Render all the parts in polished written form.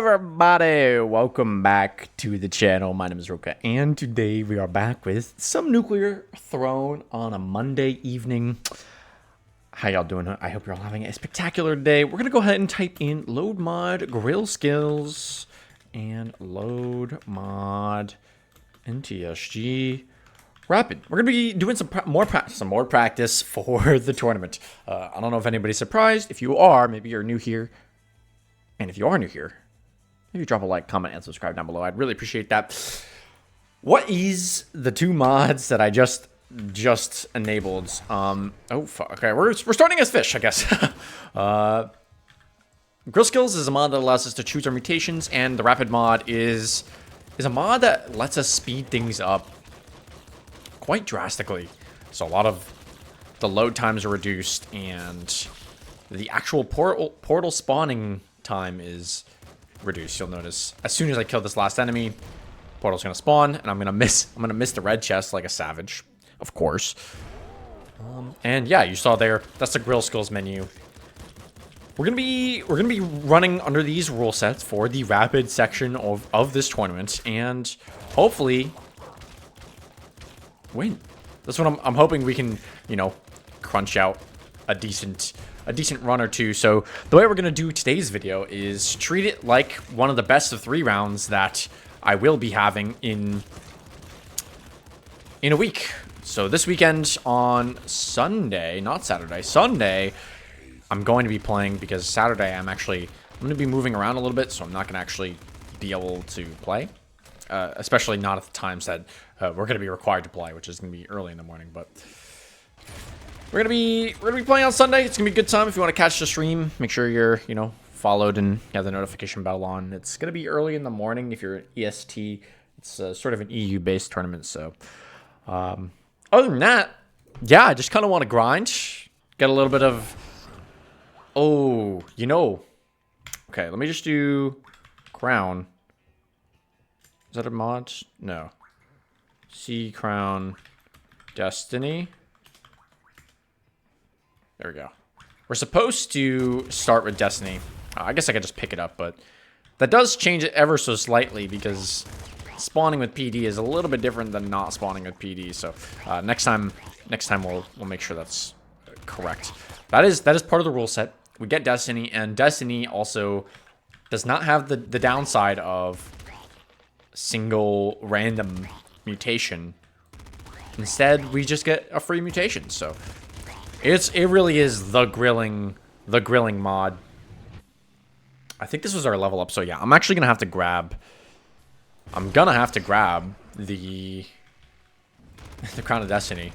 everybody, welcome back to the channel. My name is Roka, and today we are back with some nuclear thrown on a Monday evening. How y'all doing? I hope you're all having a spectacular day. We're gonna go ahead and type in load mod Grillskills and load mod NTSG Rapid. We're gonna be doing some more practice for the tournament. I don't know if anybody's surprised. If you are, maybe you're new here. And if you are new here, maybe drop a like, comment, and subscribe down below. I'd really appreciate that. What is the two mods that I just enabled? Oh, fuck. Okay, we're starting as fish, I guess. Grillskills is a mod that allows us to choose our mutations, and the Rapid mod is a mod that lets us speed things up quite drastically. So a lot of the load times are reduced, and the actual portal spawning time is reduced. You'll notice as soon as I kill this last enemy, portal's gonna spawn, and I'm gonna miss the red chest like a savage, of course. And yeah, you saw there, that's the Grillskills menu. We're gonna be running under these rule sets for the rapid section of this tournament, and hopefully win. That's what I'm hoping we can, you know, crunch out a decent run or two. So the way we're going to do today's video is treat it like one of the best of 3 rounds that I will be having in a week. So this weekend on Sunday, not Saturday, Sunday, I'm going to be playing, because Saturday I'm going to be moving around a little bit, so I'm not going to actually be able to play. Especially not at the times that we're going to be required to play, which is going to be early in the morning, but we're gonna be playing on Sunday. It's gonna be a good time. If you want to catch the stream, make sure you're, you know, followed and have the notification bell on. It's gonna be early in the morning if you're EST. It's sort of an EU-based tournament. So, other than that, yeah, I just kind of want to grind, get a little bit of. Oh, you know, okay. Let me just do crown. Is that a mod? No. C crown, Destiny. There we go. We're supposed to start with Destiny. I guess I could just pick it up, but that does change it ever so slightly, because spawning with PD is a little bit different than not spawning with PD. So next time we'll make sure that's correct. That is part of the rule set. We get Destiny, and Destiny also does not have the downside of single random mutation. Instead, we just get a free mutation. So it really is the grilling mod. I think this was our level up. So yeah, I'm actually gonna have to grab. I'm gonna have to grab the Crown of Destiny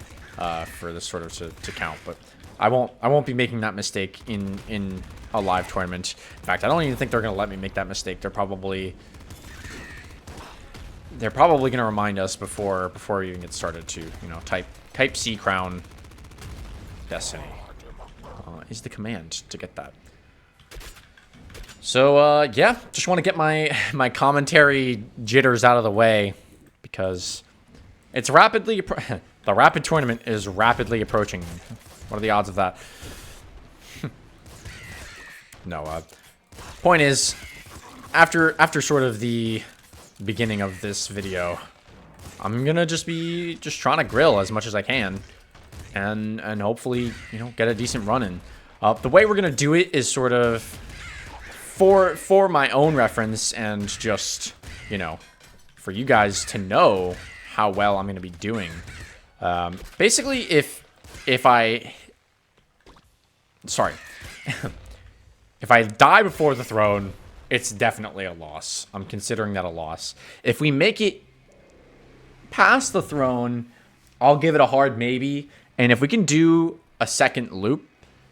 for this sort of to count. But I won't be making that mistake in a live tournament. In fact, I don't even think they're gonna let me make that mistake. They're probably gonna remind us before we even get started to, you know, type C Crown Destiny is the command to get that. So yeah, just want to get my commentary jitters out of the way, because it's rapidly the rapid tournament is rapidly approaching. What are the odds of that? No, point is, after sort of the beginning of this video, I'm gonna just trying to grill as much as I can. And hopefully, you know, get a decent run in. The way we're gonna do it is sort of for my own reference, and just, you know, for you guys to know how well I'm gonna be doing. Basically, if I die before the throne, it's definitely a loss. I'm considering that a loss. If we make it past the throne, I'll give it a hard maybe. And if we can do a second loop,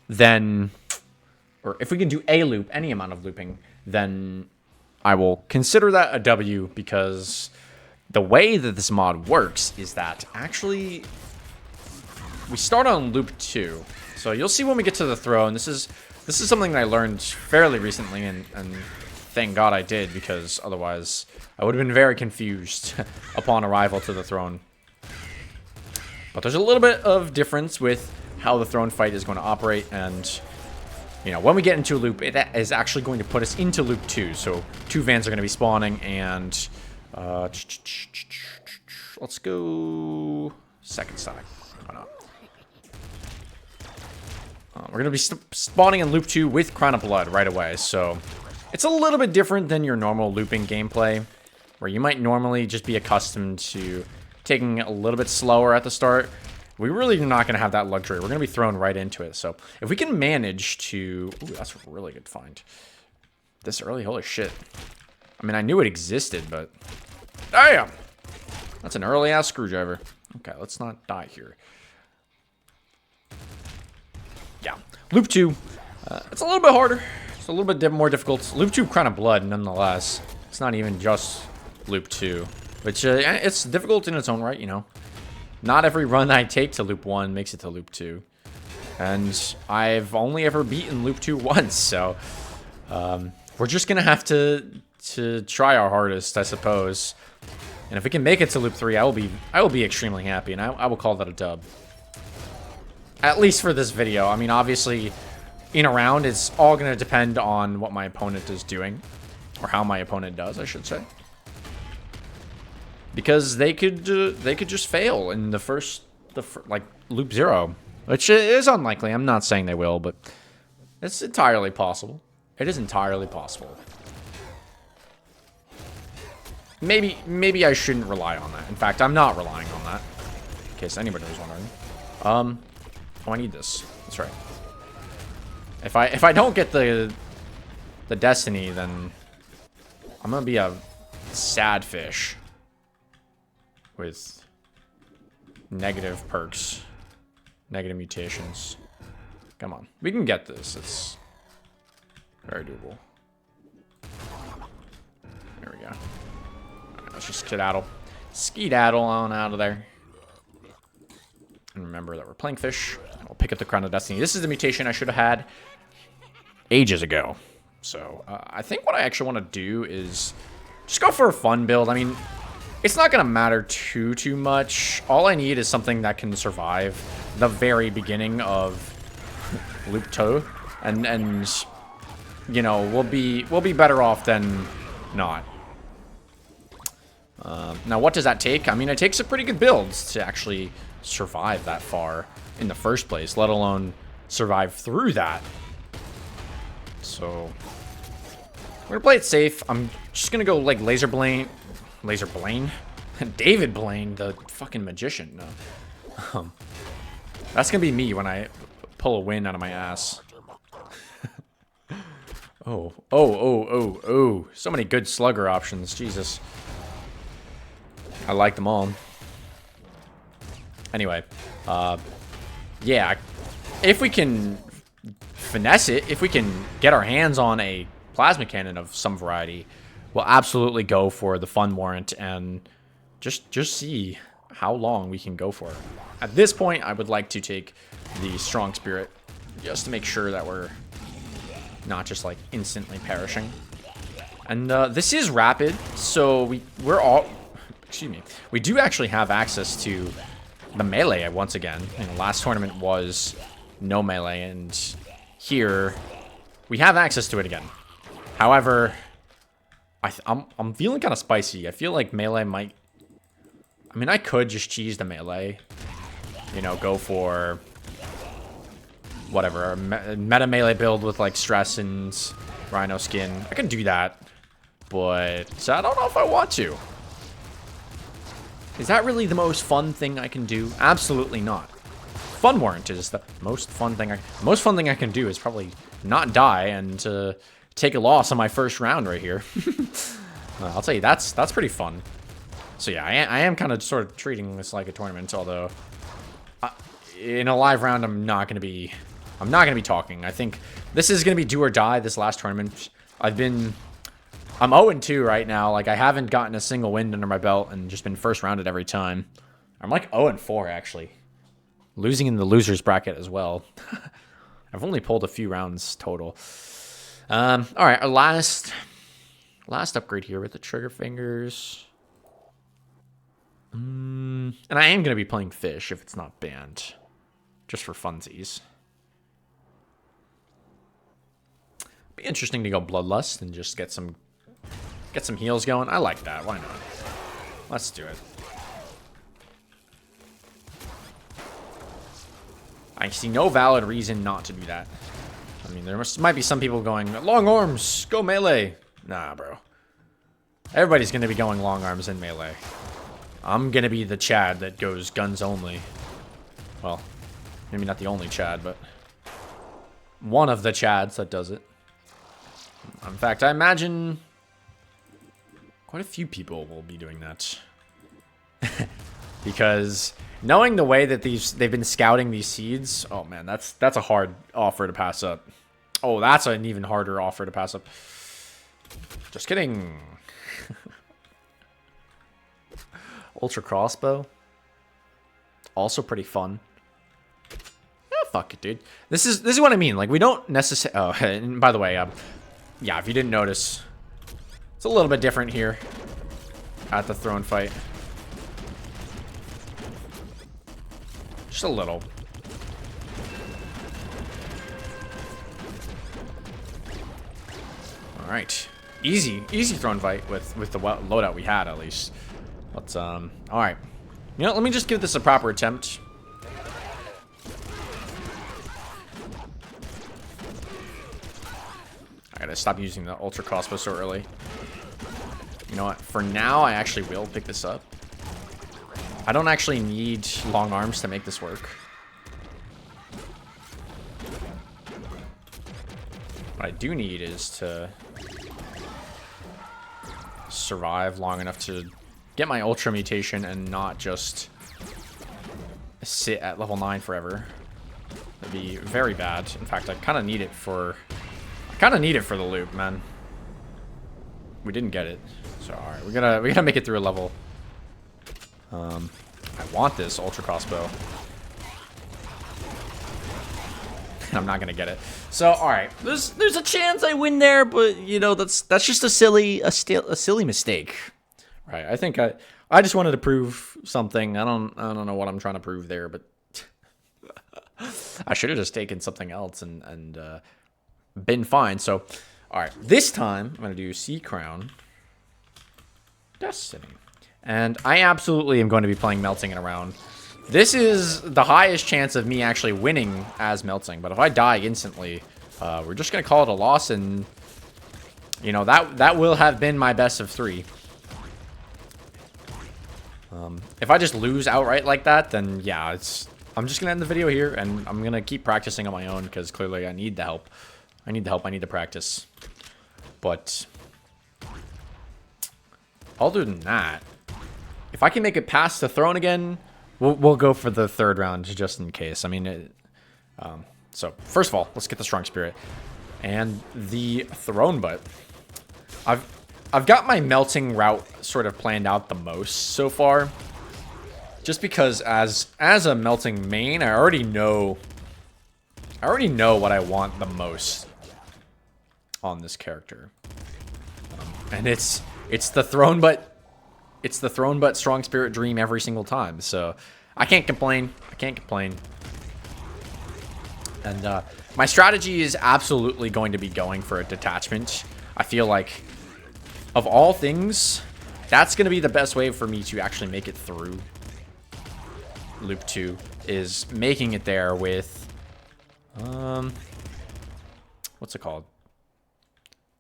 then, or if we can do a loop, any amount of looping, then I will consider that a W, because the way that this mod works is that actually we start on loop 2. So you'll see when we get to the throne. This is something that I learned fairly recently, and thank God I did, because otherwise I would have been very confused upon arrival to the throne. But there's a little bit of difference with how the throne fight is going to operate, and you know, when we get into a loop, it is actually going to put us into loop 2. So 2 vans are going to be spawning, and let's go second side. Why not? We're going to be spawning in loop 2 with Crown of Blood right away. So it's a little bit different than your normal looping gameplay, where you might normally just be accustomed to taking it a little bit slower at the start. We really are not going to have that luxury. We're going to be thrown right into it. So if we can manage to... Ooh, that's a really good find. This early, holy shit. I mean, I knew it existed, but... Damn! That's an early-ass screwdriver. Okay, let's not die here. Yeah. Loop 2. It's a little bit harder. It's a little bit more difficult. Loop 2, Crown of Blood, nonetheless. It's not even just Loop 2. Which, it's difficult in its own right, you know. Not every run I take to Loop 1 makes it to Loop 2. And I've only ever beaten Loop 2 once, so... we're just gonna have to try our hardest, I suppose. And if we can make it to Loop 3, I will be extremely happy, and I will call that a dub. At least for this video. I mean, obviously, in a round, it's all gonna depend on what my opponent is doing. Or how my opponent does, I should say. Because they could just fail in the first, like, Loop 0. Which is unlikely. I'm not saying they will, but it's entirely possible. It is entirely possible. Maybe I shouldn't rely on that. In fact, I'm not relying on that. In case anybody was wondering. Oh, I need this. That's right. If I don't get the Destiny, then I'm gonna be a sad fish with negative perks, negative mutations. Come on, we can get this. It's very doable. There we go. Right, let's just skedaddle on out of there. And remember that we're playing fish. And we'll pick up the Crown of Destiny. This is the mutation I should have had ages ago. So I think what I actually want to do is just go for a fun build. I mean, it's not going to matter too much. All I need is something that can survive the very beginning of Loop 2. And you know, we'll be better off than not. Now, what does that take? I mean, it takes a pretty good build to actually survive that far in the first place, let alone survive through that. So we're gonna play it safe. I'm just gonna go like Laser Blaine, David Blaine, the fucking magician. No, that's gonna be me when I pull a win out of my ass. Oh! So many good slugger options. Jesus, I like them all. Anyway, yeah, if we can finesse it, if we can get our hands on a plasma cannon of some variety, we'll absolutely go for the fun warrant and just see how long we can go for it. At this point, I would like to take the strong spirit just to make sure that we're not just like instantly perishing. And this is rapid, so we do actually have access to the melee once again. You know, last tournament was no melee, and here we have access to it again. However, I'm feeling kind of spicy. I feel like melee might... I mean, I could just cheese the melee. You know, go for whatever, a meta melee build with like stress and rhino skin. I could do that, but I don't know if I want to. Is that really the most fun thing I can do? Absolutely not. Fun warrant is the most fun thing I can do is probably not die and take a loss on my first round right here. I'll tell you, that's pretty fun. So yeah, I am kind of sort of treating this like a tournament, although in a live round I'm not gonna be talking. I think this is gonna be do or die. This last tournament, I'm 0-2 right now. Like, I haven't gotten a single win under my belt and just been first rounded every time. I'm like 0-4 actually, losing in the losers bracket as well. I've only pulled a few rounds total. All right, our last upgrade here with the trigger fingers. And I am gonna be playing fish if it's not banned, just for funsies. Be interesting to go Bloodlust and just get some heals going. I like that. Why not? Let's do it. I see no valid reason not to do that. I mean, there might be some people going, long arms, go melee. Nah, bro. Everybody's going to be going long arms in melee. I'm going to be the Chad that goes guns only. Well, maybe not the only Chad, but one of the Chads that does it. In fact, I imagine quite a few people will be doing that. Because knowing the way that they've been scouting these seeds, oh man, that's a hard offer to pass up. Oh, that's an even harder offer to pass up. Just kidding. Ultra crossbow. Also pretty fun. Yeah, fuck it, dude. This is what I mean. Like, we don't necessarily... Oh, and by the way, yeah, if you didn't notice, it's a little bit different here at the throne fight. Just a little. All right, easy throne fight with the loadout we had at least. Let's all right. You know, let me just give this a proper attempt. I gotta stop using the ultra crossbow so early. You know what? For now, I actually will pick this up. I don't actually need long arms to make this work. What I do need is to survive long enough to get my ultra mutation and not just sit at level 9 forever. That'd be very bad. In fact, I kind of need it for... the loop, man. We didn't get it. So, alright, we gotta make it through a level. I want this ultra crossbow. I'm not gonna get it. So, alright, there's a chance I win there, but you know, that's just a silly mistake. Right. I think I just wanted to prove something. I don't know what I'm trying to prove there, but I should have just taken something else and been fine. So, all right, this time I'm gonna do Sea Crown Destiny, and I absolutely am going to be playing Melting in a round. This is the highest chance of me actually winning as Melting, but if I die instantly, we're just gonna call it a loss, and you know that will have been my best of 3. If I just lose outright like that, then yeah, I'm just gonna end the video here, and I'm gonna keep practicing on my own because clearly I need the help. I need the practice. But other than that, if I can make it past the throne again, we'll go for the 3rd round just in case. I mean, so first of all, let's get the strong spirit and the throne butt. I've got my melting route sort of planned out the most so far, just because as a melting main, I already know what I want the most on this character, and it's the throne butt. It's the throne butt strong spirit dream every single time. So I can't complain. And my strategy is absolutely going to be going for a detachment. I feel like, of all things, that's going to be the best way for me to actually make it through Loop 2, is making it there with, what's it called?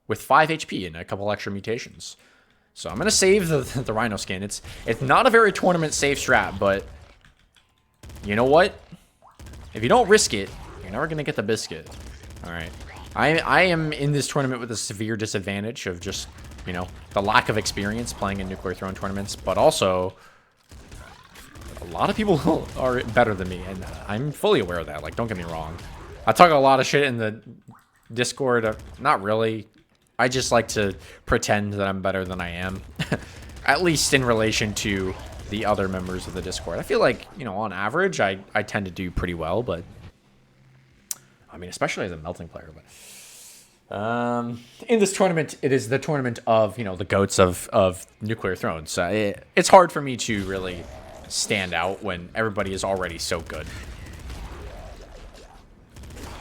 With 5 HP and a couple extra mutations. So I'm going to save the Rhino skin. It's not a very tournament safe strat, but you know what? If you don't risk it, you're never going to get the biscuit. All right. I am in this tournament with a severe disadvantage of just, you know, the lack of experience playing in Nuclear Throne tournaments, but also a lot of people are better than me, and I'm fully aware of that. Like, don't get me wrong. I talk a lot of shit in the Discord. Not really. I just like to pretend that I'm better than I am, at least in relation to the other members of the Discord. I feel like, you know, on average, I tend to do pretty well, but I mean, especially as a melting player. But in this tournament, it is the tournament of, you know, the goats of Nuclear Thrones. It's hard for me to really stand out when everybody is already so good.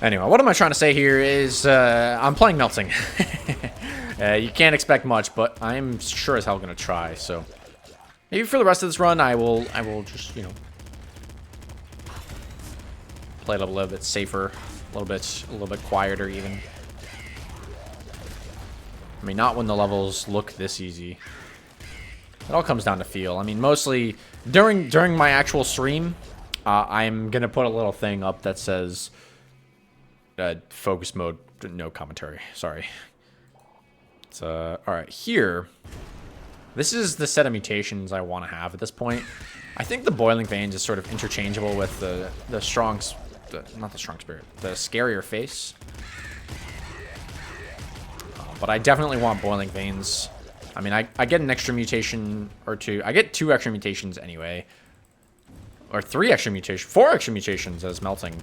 Anyway, what am I trying to say here is I'm playing Melting. You can't expect much, but I'm sure as hell going to try. So maybe for the rest of this run, I will just, you know, play it a little bit safer, a little bit quieter even. I mean, not when the levels look this easy. It all comes down to feel. I mean, mostly during my actual stream, I'm gonna put a little thing up that says focus mode, no commentary. Sorry. It's all right here. This is the set of mutations I want to have at this point. I think the Boiling Veins is sort of interchangeable with the not the strong spirit, the scarier face. But I definitely want Boiling Veins. I mean, I get an extra mutation or two. I get 2 extra mutations anyway. Or 3 extra mutations. 4 extra mutations as Melting.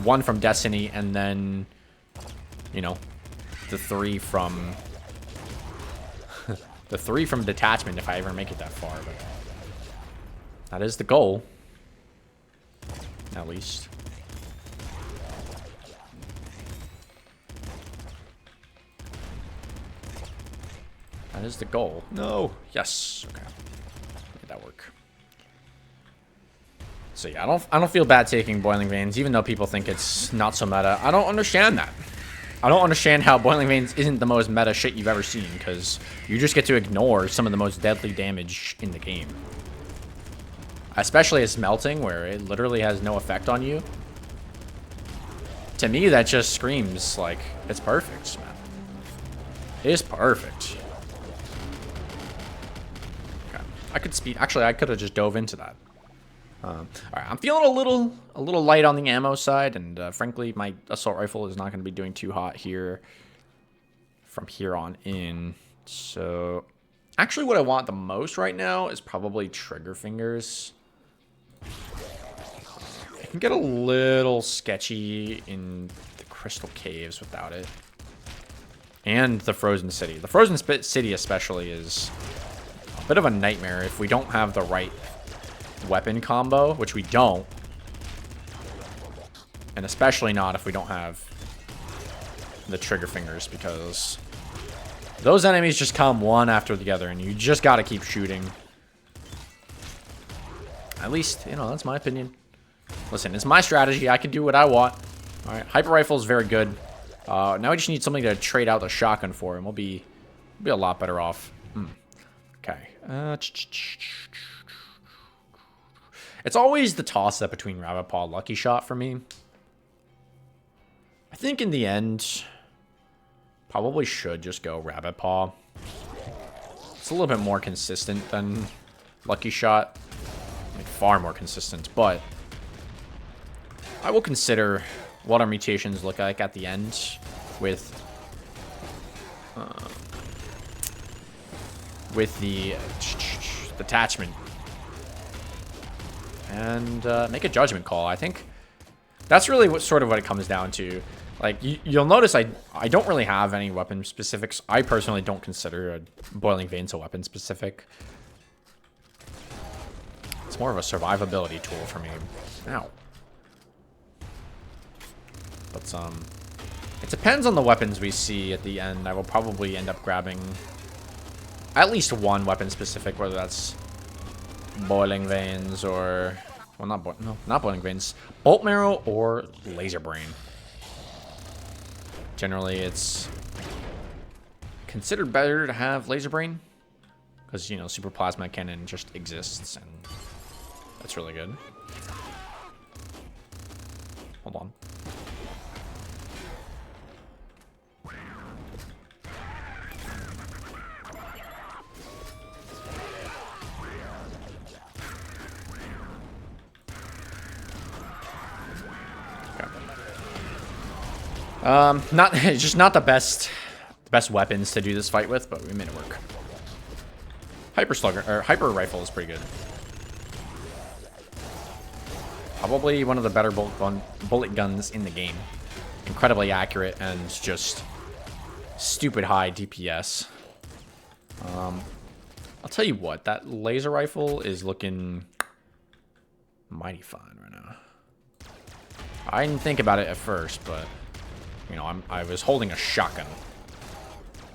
1 from Destiny, and then, you know, the 3 from... the 3 from Detachment if I ever make it that far. But that is the goal. At least. That is the goal. No. Yes. Okay. Made that work. So yeah, I don't feel bad taking Boiling Veins, even though people think it's not so meta. I don't understand that. I don't understand how Boiling Veins isn't the most meta shit you've ever seen, because you just get to ignore some of the most deadly damage in the game. Especially as Melting, where it literally has no effect on you. To me, that just screams like it's perfect, man. It is perfect. I could speed. Actually, I could have just dove into that. All right, I'm feeling a little light on the ammo side, and frankly, my assault rifle is not going to be doing too hot here from here on in. So, actually, what I want the most right now is probably trigger fingers. It can get a little sketchy in the Crystal Caves without it, and the Frozen City. The Frozen City especially is bit of a nightmare if we don't have the right weapon combo, which we don't. And especially not if we don't have the trigger fingers, because those enemies just come one after the other and you just got to keep shooting. At least, you know, that's my opinion. Listen, it's my strategy. I can do what I want. All right, Hyper Rifle is very good. Now we just need something to trade out the shotgun for, and we'll be a lot better off. Okay. It's always the toss-up between Rabbit Paw and Lucky Shot for me. I think in the end, probably should just go Rabbit Paw. It's a little bit more consistent than Lucky Shot. Like, far more consistent, but I will consider what our mutations look like at the end with the detachment, and make a judgment call. I think that's really what it comes down to. Like, you'll notice I don't really have any weapon specifics. I personally don't consider a Boiling Veins a weapon specific. It's more of a survivability tool for me. Ow. But it depends on the weapons we see at the end. I will probably end up grabbing at least one weapon specific, whether that's Boiling Veins or, well, not Boiling Veins, Bolt Marrow or Laser Brain. Generally, it's considered better to have Laser Brain because, you know, Super Plasma Cannon just exists, and that's really good. Hold on. It's just not the best weapons to do this fight with, but we made it work. Hyper Slugger or Hyper Rifle is pretty good. Probably one of the better bullet guns in the game. Incredibly accurate and just stupid high DPS. I'll tell you what, that laser rifle is looking mighty fine right now. I didn't think about it at first, but you know, I was holding a shotgun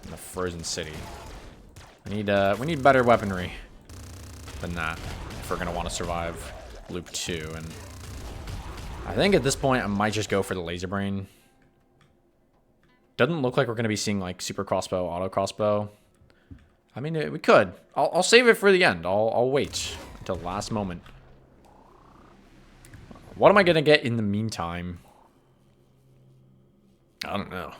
in the frozen city. We need better weaponry than that if we're gonna want to survive loop 2. And I think at this point I might just go for the laser brain. Doesn't look like we're gonna be seeing like super crossbow, auto crossbow. I mean, we could. I'll save it for the end. I'll wait until the last moment. What am I gonna get in the meantime? I don't know.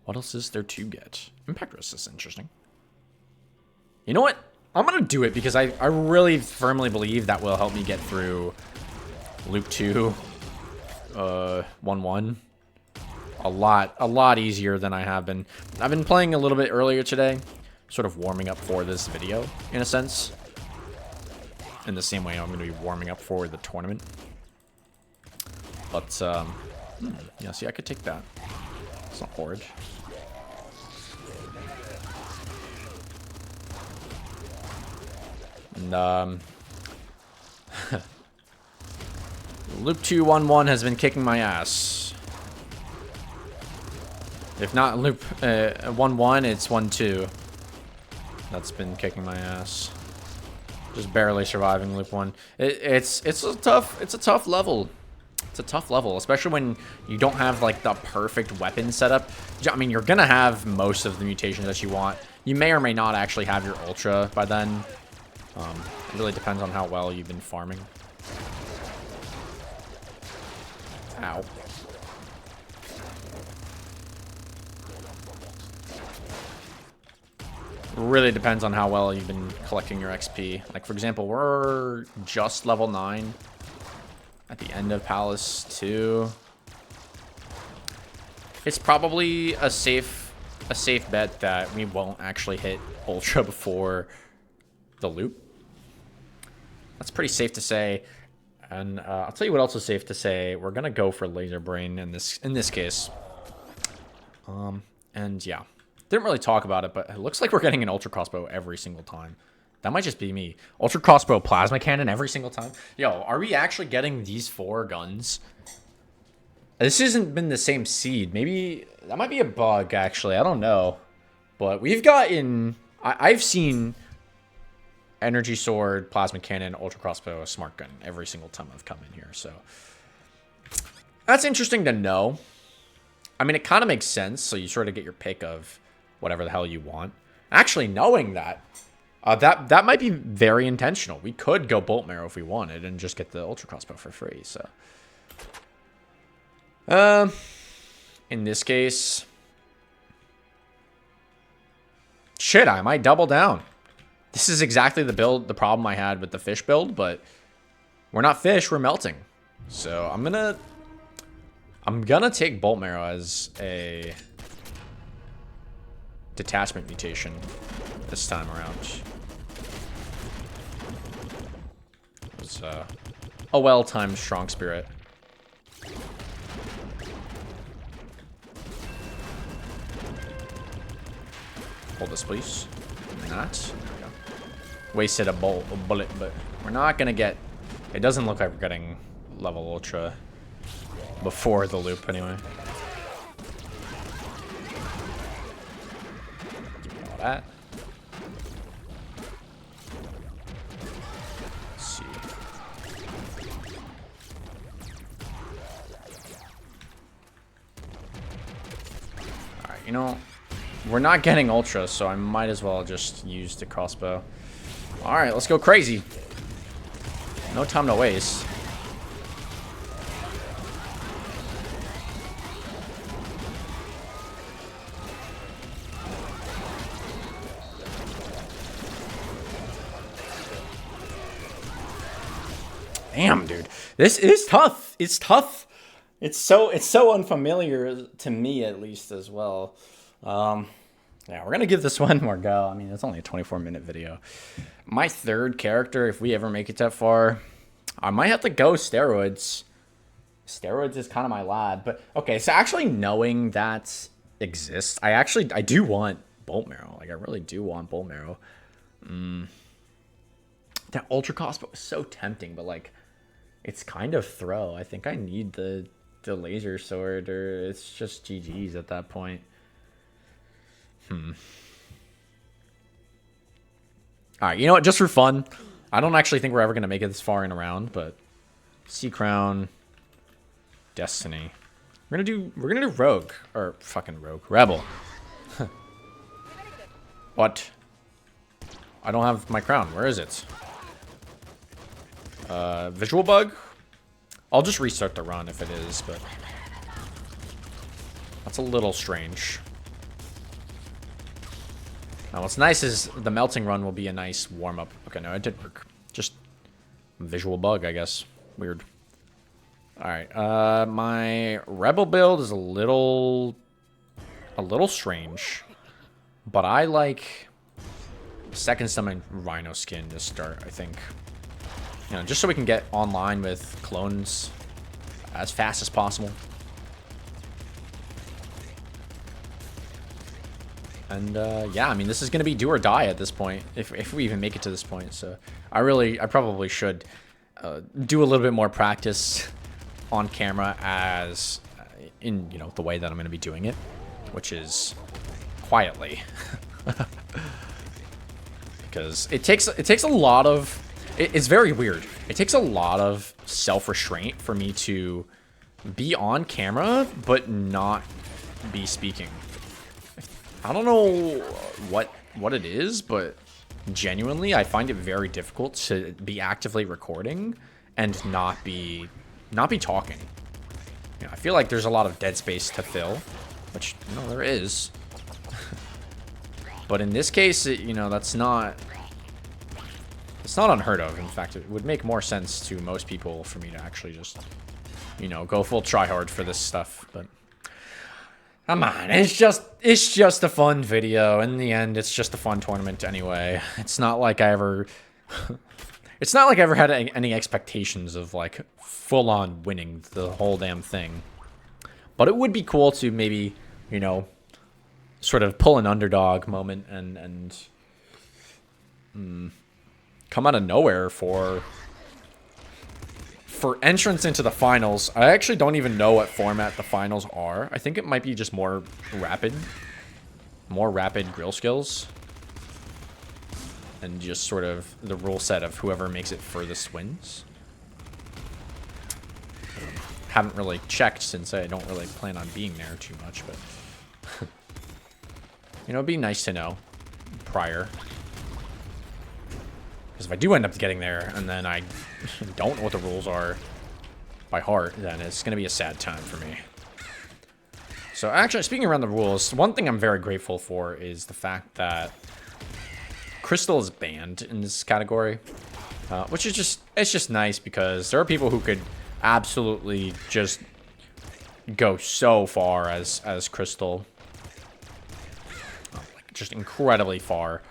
What else is there to get? Impact Wrist is interesting. You know what? I'm gonna do it because I really firmly believe that will help me get through loop 2, 1-1. A lot easier than I have been. I've been playing a little bit earlier today, sort of warming up for this video, in a sense. In the same way I'm going to be warming up for the tournament. But, yeah, see, I could take that. It's not horrid. And, loop 2, 1-1 has been kicking my ass. If not loop 1-1, it's 1-2. That's been kicking my ass. Just barely surviving loop 1. It's a tough level. It's a tough level, especially when you don't have like the perfect weapon setup. I mean, you're gonna have most of the mutations that you want. You may or may not actually have your ultra by then. It really depends on how well you've been farming. Ow. Really depends on how well you've been collecting your XP. Like, for example, we're just level 9 at the end of Palace 2. It's probably a safe bet that we won't actually hit Ultra before the loop. That's pretty safe to say. And I'll tell you what else is safe to say. We're gonna go for Laser Brain in this case. And yeah. Didn't really talk about it, but it looks like we're getting an Ultra Crossbow every single time. That might just be me. Ultra Crossbow Plasma Cannon every single time. Yo, are we actually getting these 4 guns? This hasn't been the same seed. Maybe that might be a bug, actually. I don't know. But we've gotten... I've seen Energy Sword, Plasma Cannon, Ultra Crossbow, Smart Gun every single time I've come in here. So that's interesting to know. I mean, it kind of makes sense. So you sort of get your pick of whatever the hell you want. Actually, knowing that, that might be very intentional. We could go Bolt Marrow if we wanted and just get the Ultra Crossbow for free. So, in this case, shit, I might double down. This is exactly the problem I had with the fish build, but we're not fish, we're melting. So I'm gonna take Bolt Marrow as a detachment mutation this time around. It was a well-timed Strong Spirit. Hold this, please. Not. There we go. Wasted a bullet, but we're not gonna get... It doesn't look like we're getting level Ultra before the loop, anyway. That. Let's see. Alright, you know, we're not getting Ultra, so I might as well just use the crossbow. Alright, let's go crazy. No time to waste. Damn, dude. This is tough. It's tough. It's so unfamiliar to me, at least, as well. Yeah, we're gonna give this one more go. I mean, it's only a 24-minute video. My third character, if we ever make it that far, I might have to go Steroids. Steroids is kind of my lad. But, okay, so actually knowing that exists, I do want Bolt Marrow. Like, I really do want Bolt Marrow. That Ultra Crossbow is so tempting, but, like, It's kind of throw. I think I need the laser sword, or it's just GG's at that point. Alright, you know what? Just for fun, I don't actually think we're ever going to make it this far in a round, but Sea Crown, Destiny. We're gonna do Rogue. Or fucking Rogue. Rebel. What? I don't have my crown. Where is it? Visual bug? I'll just restart the run if it is, but that's a little strange. Now, what's nice is the melting run will be a nice warm-up. Okay, no, it did work. Just visual bug, I guess. Weird. Alright, my Rebel build is a little strange. But I like second summon Rhino skin to start, I think. You know, just so we can get online with clones as fast as possible. And, yeah, I mean, this is going to be do or die at this point, if we even make it to this point. So, I probably should do a little bit more practice on camera as, in, you know, the way that I'm going to be doing it, which is quietly. Because it takes a lot of, it's very weird. It takes a lot of self-restraint for me to be on camera, but not be speaking. I don't know what it is, but genuinely, I find it very difficult to be actively recording and not be talking. You know, I feel like there's a lot of dead space to fill, which, you know, there is. But in this case, you know, it's not unheard of. In fact, it would make more sense to most people for me to actually just, you know, go full tryhard for this stuff, but come on, it's just a fun video. In the end, it's just a fun tournament anyway. It's not like I ever had any expectations of like full-on winning the whole damn thing. But it would be cool to maybe, you know, sort of pull an underdog moment and come out of nowhere for entrance into the finals. I actually don't even know what format the finals are. I think it might be just more rapid grill skills. And just sort of the rule set of whoever makes it furthest wins. Haven't really checked since I don't really plan on being there too much, but you know, it'd be nice to know prior. Because if I do end up getting there and then I don't know what the rules are by heart, then it's going to be a sad time for me. So actually, speaking around the rules, one thing I'm very grateful for is the fact that Crystal is banned in this category, which is it's just nice because there are people who could absolutely just go so far as Crystal, like just incredibly far.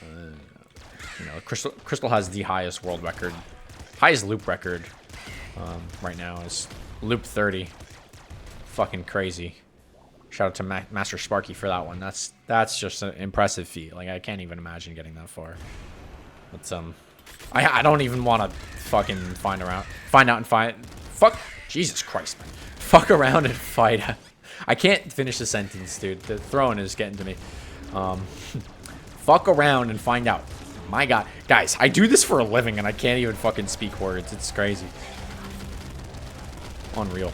You know, Crystal has the highest world record, highest loop record right now is loop 30. Fucking crazy. Shout out to Master Sparky for that one. That's just an impressive feat. Like, I can't even imagine getting that far. But I don't even want to fucking find out and find. Fuck, Jesus Christ, man. Fuck around and fight. I can't finish the sentence, dude. The throwing is getting to me. Fuck around and find out. My God, guys, I do this for a living and I can't even fucking speak words. It's crazy. Unreal.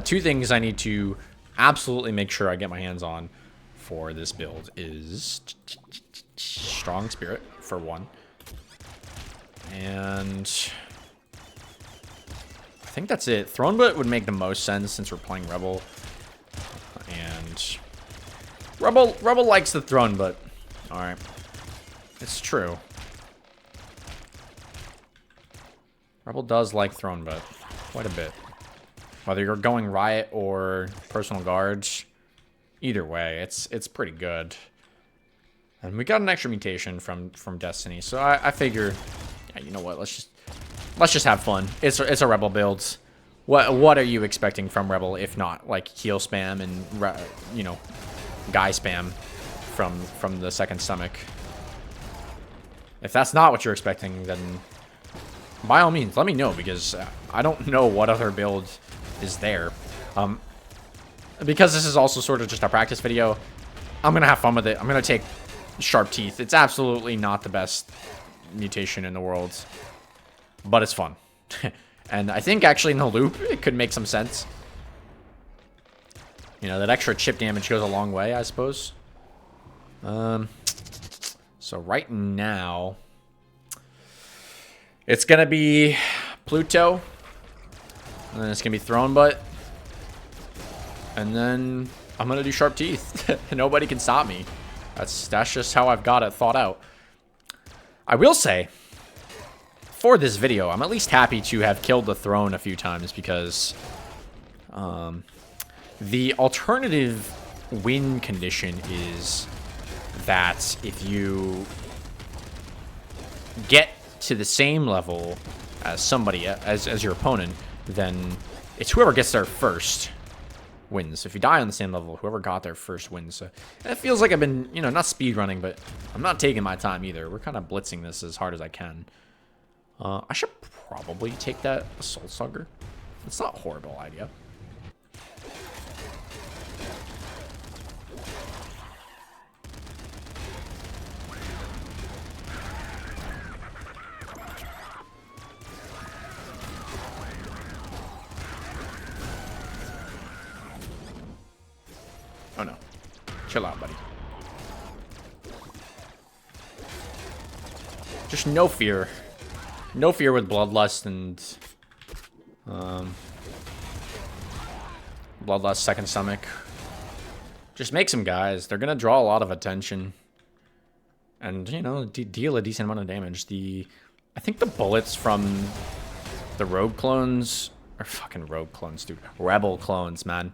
Two things I need to absolutely make sure I get my hands on for this build is Strong Spirit, for one. And I think that's it. Throne Butt would make the most sense since we're playing Rebel. And Rebel likes the Throne Butt. Alright. It's true. Rebel does like Throne Butt quite a bit. Whether you're going Riot or Personal Guards, either way, it's pretty good. And we got an extra mutation from Destiny, so I figure, yeah, you know what? Let's just have fun. It's a Rebel build. What are you expecting from Rebel if not like heal spam and you know, guy spam from the second stomach? If that's not what you're expecting, then by all means, let me know, because I don't know what other build is there. Because this is also sort of just a practice video, I'm going to have fun with it. I'm going to take Sharp Teeth. It's absolutely not the best mutation in the world, but it's fun. And I think actually in the loop, it could make some sense. You know, that extra chip damage goes a long way, I suppose. So right now, it's going to be Pluto. And then it's going to be Throne Butt. And then I'm going to do Sharp Teeth. Nobody can stop me. That's just how I've got it thought out. I will say, for this video, I'm at least happy to have killed the Throne a few times, because the alternative win condition is that if you get to the same level as somebody, as your opponent, then it's whoever gets there first wins. If you die on the same level, whoever got there first wins. So it feels like I've been, you know, not speed running, but I'm not taking my time either. We're kind of blitzing this as hard as I can. I should probably take that Assault Slugger. It's not a horrible idea. Oh no. Chill out, buddy. Just no fear. No fear with Bloodlust and Bloodlust, Second Stomach. Just make some guys. They're gonna draw a lot of attention. And, you know, deal a decent amount of damage. I think the bullets from the Rogue clones are fucking Rogue clones, dude. Rebel clones, man.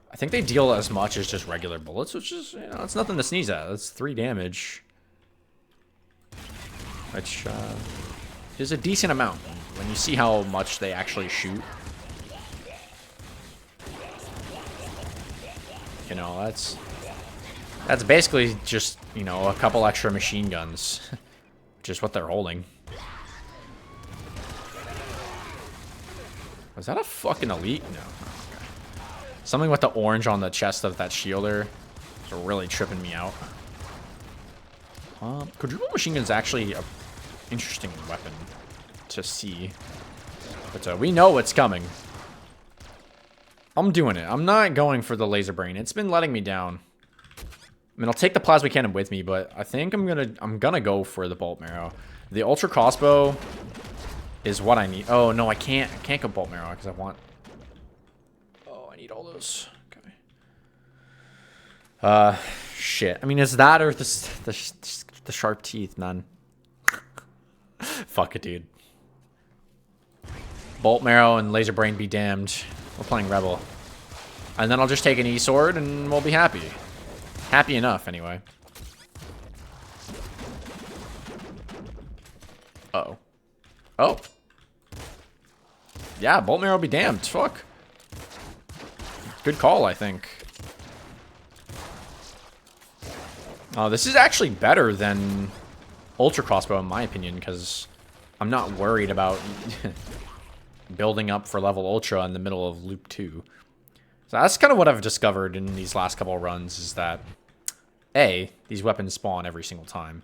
I think they deal as much as just regular bullets, which is, you know, it's nothing to sneeze at. That's 3 damage. Which is a decent amount when you see how much they actually shoot. You know, that's basically just, you know, a couple extra machine guns. Which is what they're holding. Was that a fucking elite? No. Okay. Something with the orange on the chest of that shielder is really tripping me out. Quadruple machine gun's actually a interesting weapon to see, but we know what's coming. I'm doing it. I'm not going for the laser brain. It's been letting me down. I mean, I'll take the plasma cannon with me, but I think I'm gonna go for the bolt marrow. The ultra crossbow is what I need. Oh no, I can't go bolt marrow because I want. Oh, I need all those. Okay. Shit. I mean, is that or the sharp teeth, man? Fuck it, dude. Bolt marrow and laser brain be damned. We're playing rebel, and then I'll just take an E-sword and we'll be happy. Happy enough, anyway. Uh-oh. Oh. Yeah, bolt marrow be damned. Fuck. Good call, I think. This is actually better than ultra crossbow, in my opinion, because I'm not worried about building up for level ultra in the middle of loop 2. So that's kind of what I've discovered in these last couple of runs, is that A, these weapons spawn every single time,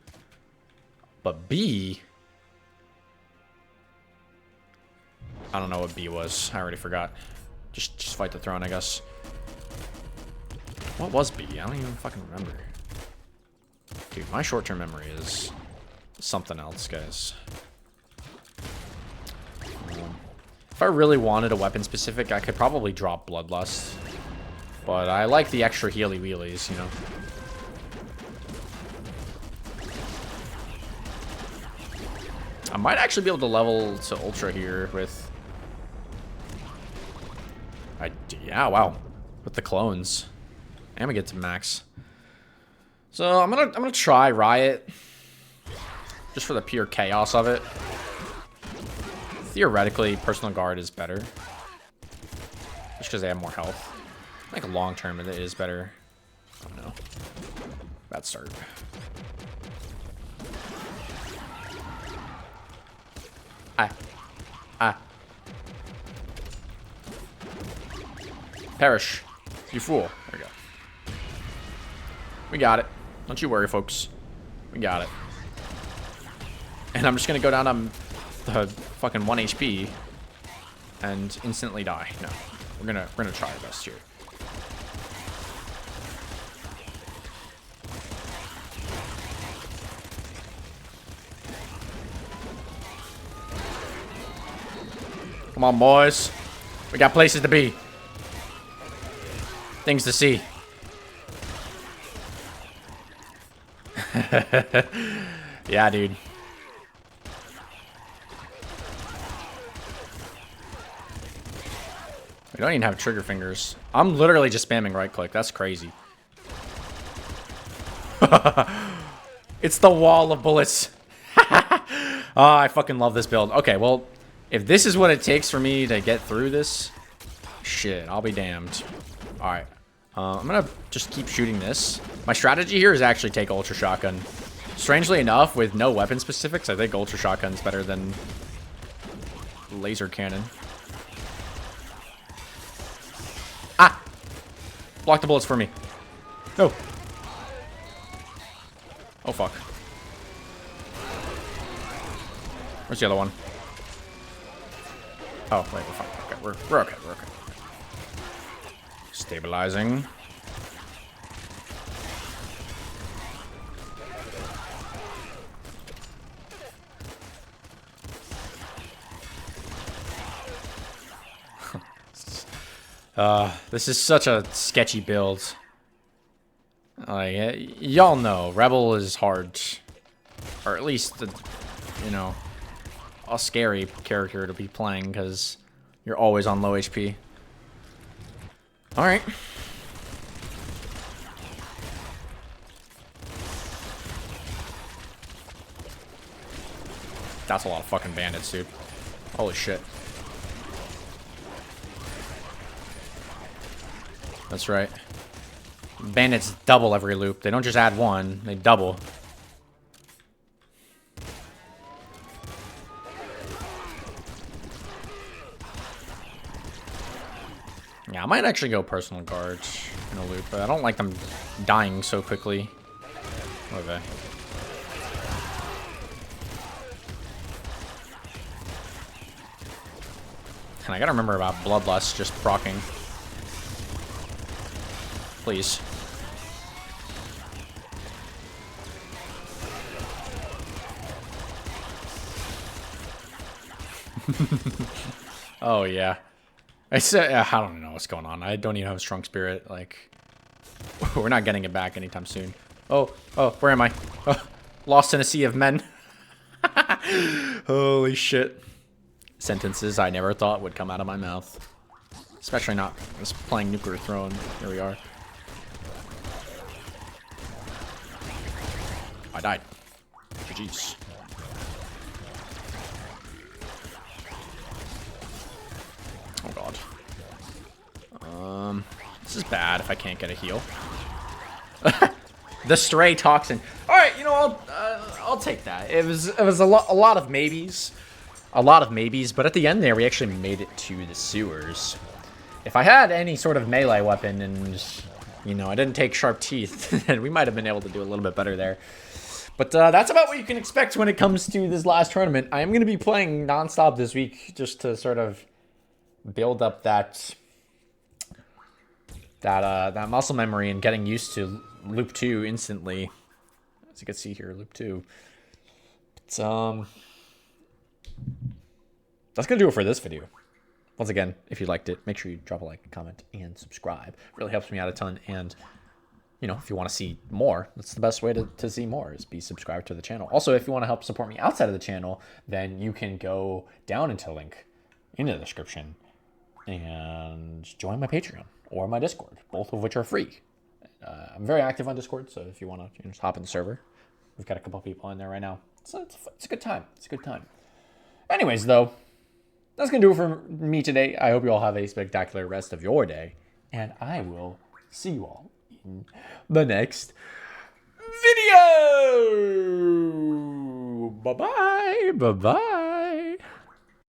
but B, I don't know what B was. I already forgot. Just fight the throne, I guess. What was B? I don't even fucking remember. Dude, my short-term memory is something else, guys. If I really wanted a weapon specific, I could probably drop Bloodlust. But I like the extra healy wheelies, you know. I might actually be able to level to Ultra here with... Yeah, wow. With the clones. And we get to max. So I'm gonna try Riot. Just for the pure chaos of it. Theoretically, Personal Guard is better. Just because they have more health. I think long term it is better. I don't know. Bad start. Ah. Perish. You fool. There we go. We got it. Don't you worry, folks. We got it. And I'm just gonna go down on the fucking 1 HP and instantly die. No. We're gonna try our best here. Come on, boys. We got places to be. Things to see. Yeah, dude. We don't even have trigger fingers. I'm literally just spamming right click. That's crazy. It's the wall of bullets. Oh, I fucking love this build. Okay, well, if this is what it takes for me to get through this, shit, I'll be damned. All right. I'm going to just keep shooting this. My strategy here is actually take Ultra Shotgun. Strangely enough, with no weapon specifics, I think Ultra Shotgun's better than Laser Cannon. Ah! Block the bullets for me. No. Oh, fuck. Where's the other one? Oh, wait, we're fine. Okay, we're okay, we're okay. Stabilizing. This is such a sketchy build. Like, y'all know, Rebel is hard. Or at least, you know, a scary character to be playing because you're always on low HP. Alright. That's a lot of fucking bandits, dude. Holy shit. That's right. Bandits double every loop. They don't just add one, they double. Yeah, I might actually go personal guard in a loop, but I don't like them dying so quickly. Okay. And I gotta remember about Bloodlust just proccing. Please. Oh, yeah. I said, I don't know what's going on. I don't even have a strong spirit. Like, we're not getting it back anytime soon. Oh, where am I? Oh, lost in a sea of men. Holy shit. Sentences I never thought would come out of my mouth. Especially not just playing Nuclear Throne. Here we are. I died. GG's. Oh god. This is bad if I can't get a heal. The stray toxin. All right, you know, I'll take that. It was a lot of maybes, but at the end there we actually made it to the sewers. If I had any sort of melee weapon and, you know, I didn't take sharp teeth, then we might have been able to do a little bit better there. But that's about what you can expect when it comes to this last tournament. I am going to be playing nonstop this week just to sort of build up that muscle memory and getting used to loop 2 instantly. As you can see here, loop 2. But, that's going to do it for this video. Once again, if you liked it, make sure you drop a like, comment, and subscribe. It really helps me out a ton. And, you know, if you want to see more, that's the best way to see more, is be subscribed to the channel. Also, if you want to help support me outside of the channel, then you can go down into the link in the description and join my Patreon or my Discord, both of which are free. I'm very active on Discord, so if you want to just hop in the server, we've got a couple people in there right now. So it's a good time. It's a good time. Anyways, though, that's going to do it for me today. I hope you all have a spectacular rest of your day, and I will see you all in the next video. Bye-bye. Bye-bye.